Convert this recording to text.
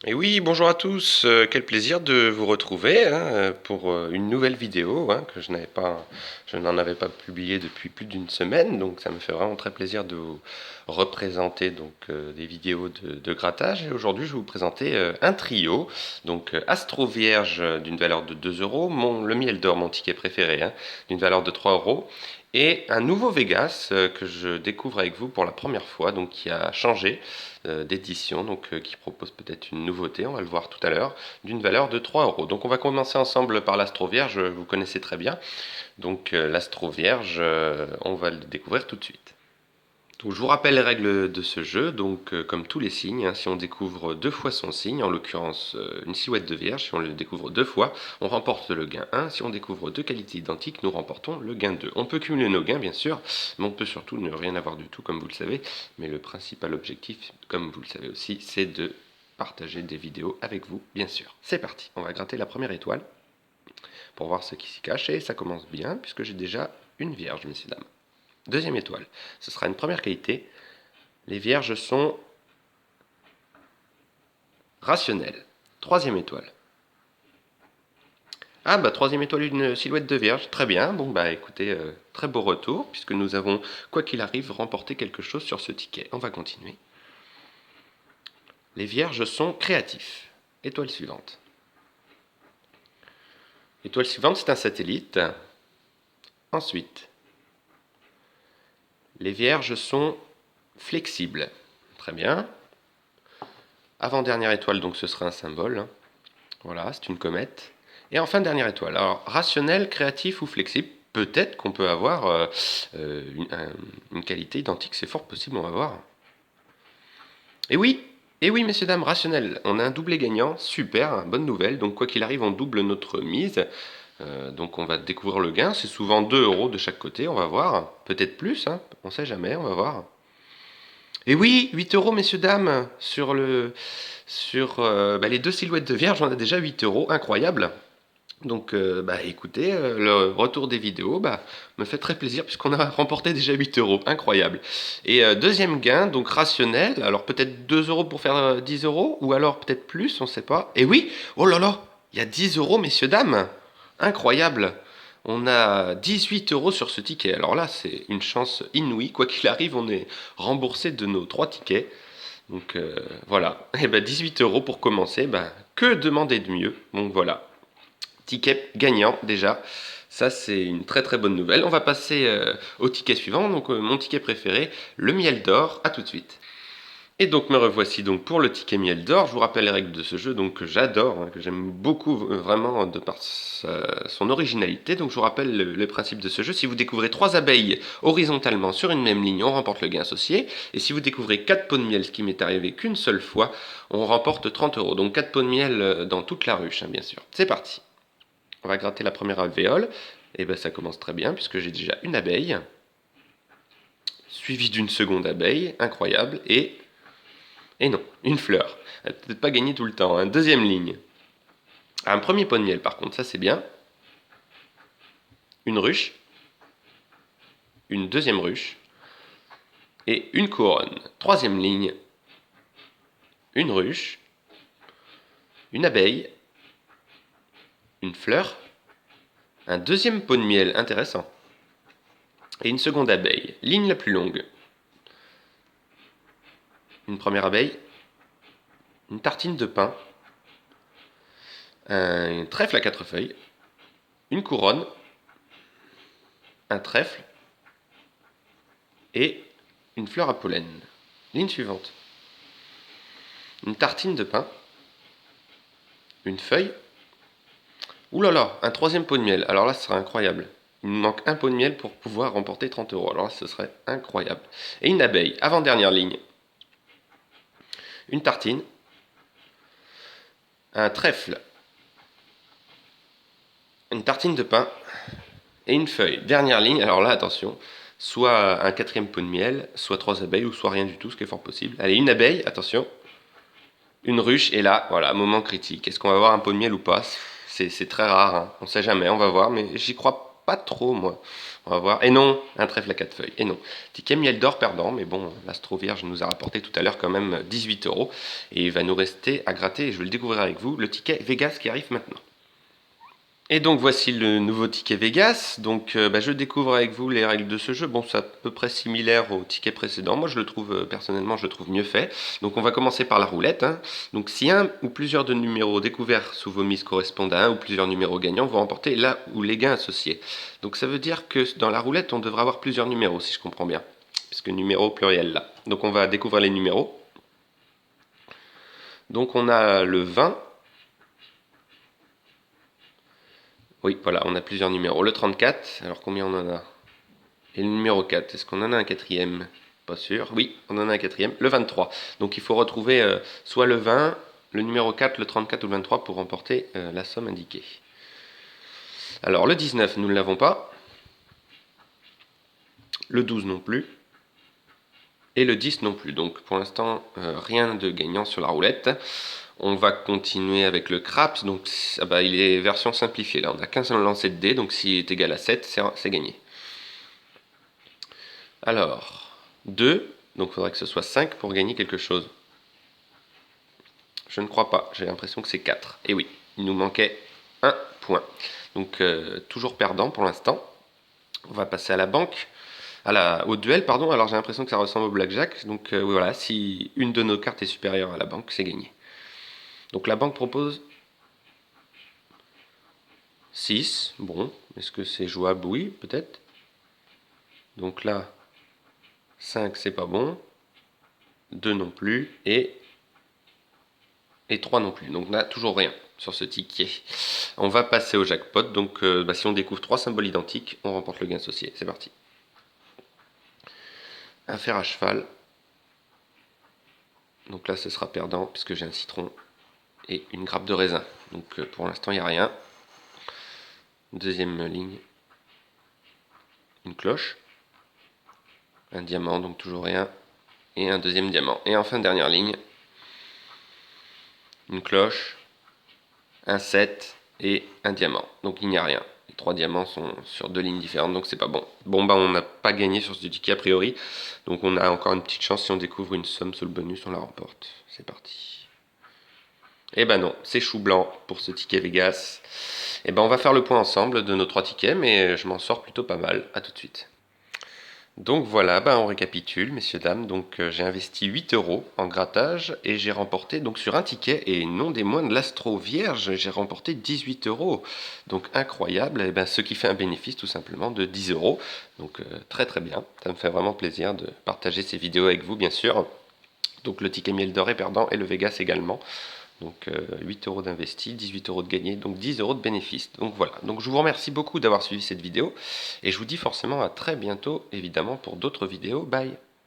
Et oui, bonjour à tous, quel plaisir de vous retrouver pour une nouvelle vidéo que je n'en avais pas publié depuis plus d'une semaine, donc ça me fait vraiment très plaisir de vous représenter des vidéos de grattage. Et aujourd'hui, je vais vous présenter un trio, donc Astro Vierge d'une valeur de 2 euros, le Miel d'Or, mon ticket préféré, d'une valeur de 3 euros, et un nouveau Vegas que je découvre avec vous pour la première fois, donc qui a changé d'édition, qui propose peut-être une nouveauté, on va le voir tout à l'heure, d'une valeur de 3 euros. Donc on va commencer ensemble par l'Astro Vierge, vous connaissez très bien. Donc l'Astro Vierge, on va le découvrir tout de suite. Donc, je vous rappelle les règles de ce jeu. Donc, comme tous les signes, si on découvre deux fois son signe, en l'occurrence une silhouette de vierge, si on le découvre deux fois, on remporte le gain 1. Si on découvre deux qualités identiques, nous remportons le gain 2. On peut cumuler nos gains, bien sûr, mais on peut surtout ne rien avoir du tout, comme vous le savez. Mais le principal objectif, comme vous le savez aussi, c'est de partager des vidéos avec vous, bien sûr. C'est parti, on va gratter la première étoile pour voir ce qui s'y cache. Et ça commence bien, puisque j'ai déjà une vierge, messieurs, dames. Deuxième étoile, ce sera une première qualité. Les vierges sont rationnelles. Troisième étoile. Ah bah troisième étoile, une silhouette de vierge, très bien. Bon bah écoutez, très beau retour, puisque nous avons, quoi qu'il arrive, remporté quelque chose sur ce ticket. On va continuer. Les vierges sont créatifs. Étoile suivante. Étoile suivante, c'est un satellite. Ensuite, les vierges sont flexibles. Très bien. Avant-dernière étoile, donc ce sera un symbole. Voilà, c'est une comète. Et enfin, dernière étoile. Alors, rationnel, créatif ou flexible, peut-être qu'on peut avoir une qualité identique, c'est fort possible, on va voir. Et oui, messieurs, dames, rationnel, on a un doublé gagnant, super, bonne nouvelle. Donc, quoi qu'il arrive, on double notre mise. Donc, on va découvrir le gain, c'est souvent 2 euros de chaque côté, on va voir. Peut-être plus, on sait jamais, on va voir. Et oui, 8 euros, messieurs, dames, sur les deux silhouettes de vierge, on a déjà 8 euros, incroyable. Donc, écoutez, le retour des vidéos me fait très plaisir puisqu'on a remporté déjà 8 euros. Incroyable. Et deuxième gain, donc rationnel. Alors, peut-être 2 euros pour faire 10 euros ou alors peut-être plus, on ne sait pas. Et oui, oh là là, il y a 10 euros, messieurs, dames. Incroyable. On a 18 euros sur ce ticket. Alors là, c'est une chance inouïe. Quoi qu'il arrive, on est remboursé de nos 3 tickets. Donc voilà. Et 18 euros pour commencer. Que demander de mieux? Donc voilà. Ticket gagnant déjà. Ça, c'est une très très bonne nouvelle. On va passer au ticket suivant, donc mon ticket préféré, le miel d'or. À tout de suite. Et donc me revoici donc pour le ticket miel d'or. Je vous rappelle les règles de ce jeu, donc que j'adore, que j'aime beaucoup vraiment de par son originalité. Donc je vous rappelle le principe de ce jeu. Si vous découvrez 3 abeilles horizontalement sur une même ligne, on remporte le gain associé. Et si vous découvrez 4 pots de miel, ce qui m'est arrivé qu'une seule fois, on remporte 30 euros. Donc 4 pots de miel dans toute la ruche, bien sûr. C'est parti. On va gratter la première alvéole. Et ça commence très bien puisque j'ai déjà une abeille, suivie d'une seconde abeille, incroyable, et non, une fleur. Elle peut peut-être pas gagner tout le temps. Deuxième ligne. Un premier pot de miel par contre, ça c'est bien. Une ruche, une deuxième ruche, et une couronne. Troisième ligne. Une ruche, une abeille, une fleur, un deuxième pot de miel intéressant, et une seconde abeille. Ligne la plus longue. Une première abeille, une tartine de pain, un trèfle à 4 feuilles, une couronne, un trèfle et une fleur à pollen. Ligne suivante. Une tartine de pain, une feuille. Ouh là là, un troisième pot de miel. Alors là, ce serait incroyable. Il me manque un pot de miel pour pouvoir remporter 30 euros. Alors là, ce serait incroyable. Et une abeille, avant-dernière ligne. Une tartine, un trèfle, une tartine de pain et une feuille. Dernière ligne, alors là, attention, soit un quatrième pot de miel, soit 3 abeilles, ou soit rien du tout, ce qui est fort possible. Allez, une abeille, attention, une ruche, et là, voilà, moment critique. Est-ce qu'on va avoir un pot de miel ou pas? C'est très rare, on sait jamais, on va voir, mais j'y crois pas trop, moi. On va voir. Et non, un trèfle à 4 feuilles. Et non. Ticket miel d'or perdant, mais bon, l'Astro Vierge nous a rapporté tout à l'heure quand même 18 euros. Et il va nous rester à gratter, et je vais le découvrir avec vous, le ticket Vegas qui arrive maintenant. Et donc voici le nouveau ticket Vegas. Donc je découvre avec vous les règles de ce jeu. Bon, c'est à peu près similaire au ticket précédent. Moi, je le trouve personnellement, je le trouve mieux fait. Donc on va commencer par la roulette, hein. Donc si un ou plusieurs de numéros découverts sous vos mises correspondent à un ou plusieurs numéros gagnants, vous remportez là ou les gains associés. Donc ça veut dire que dans la roulette, on devra avoir plusieurs numéros, si je comprends bien, puisque numéro pluriel là. Donc on va découvrir les numéros. Donc on a le 20. Oui, voilà, on a plusieurs numéros. Le 34, alors combien on en a? Et le numéro 4, est-ce qu'on en a un quatrième? Pas sûr. Oui, on en a un quatrième. Le 23. Donc il faut retrouver soit le 20, le numéro 4, le 34 ou le 23 pour remporter la somme indiquée. Alors le 19, nous ne l'avons pas. Le 12 non plus. Et le 10 non plus. Donc pour l'instant, rien de gagnant sur la roulette. On va continuer avec le craps. Donc il est version simplifiée. Là, on n'a qu'un seul lancer de dés. Donc s'il est égal à 7, c'est gagné. Alors, 2. Donc il faudrait que ce soit 5 pour gagner quelque chose. Je ne crois pas. J'ai l'impression que c'est 4. Et oui, il nous manquait un point. Donc toujours perdant pour l'instant. On va passer à la banque. Au duel, pardon. Alors j'ai l'impression que ça ressemble au blackjack. Donc voilà, si une de nos cartes est supérieure à la banque, c'est gagné. Donc la banque propose 6. Bon, est-ce que c'est jouable? Oui, peut-être. Donc là, 5, c'est pas bon. 2 non plus. Et 3 non plus. Donc on n'a toujours rien sur ce ticket. On va passer au jackpot. Donc si on découvre 3 symboles identiques, on remporte le gain associé. C'est parti. Un fer à cheval. Donc là, ce sera perdant puisque j'ai un citron et une grappe de raisin. Donc pour l'instant, il n'y a rien. Deuxième ligne. Une cloche. Un diamant, donc toujours rien. Et un deuxième diamant. Et enfin, dernière ligne. Une cloche. Un 7 et un diamant. Donc il n'y a rien. Les 3 diamants sont sur 2 lignes différentes, donc c'est pas bon. Bon, on n'a pas gagné sur ce ticket a priori. Donc on a encore une petite chance, si on découvre une somme sous le bonus, on la remporte. C'est parti. Et non, c'est chou blanc pour ce ticket Vegas. On va faire le point ensemble de nos 3 tickets, mais je m'en sors plutôt pas mal. A tout de suite. Donc voilà, on récapitule, messieurs, dames. Donc j'ai investi 8 euros en grattage et j'ai remporté donc sur un ticket, et non des moindres, l'Astro Vierge, j'ai remporté 18 euros. Donc incroyable, ce qui fait un bénéfice tout simplement de 10 euros. Donc très très bien, ça me fait vraiment plaisir de partager ces vidéos avec vous, bien sûr. Donc le ticket miel d'or est perdant et le Vegas également. Donc 8 euros d'investi, 18 euros de gagné, donc 10 euros de bénéfice. Donc voilà, donc je vous remercie beaucoup d'avoir suivi cette vidéo et je vous dis forcément à très bientôt évidemment pour d'autres vidéos. Bye.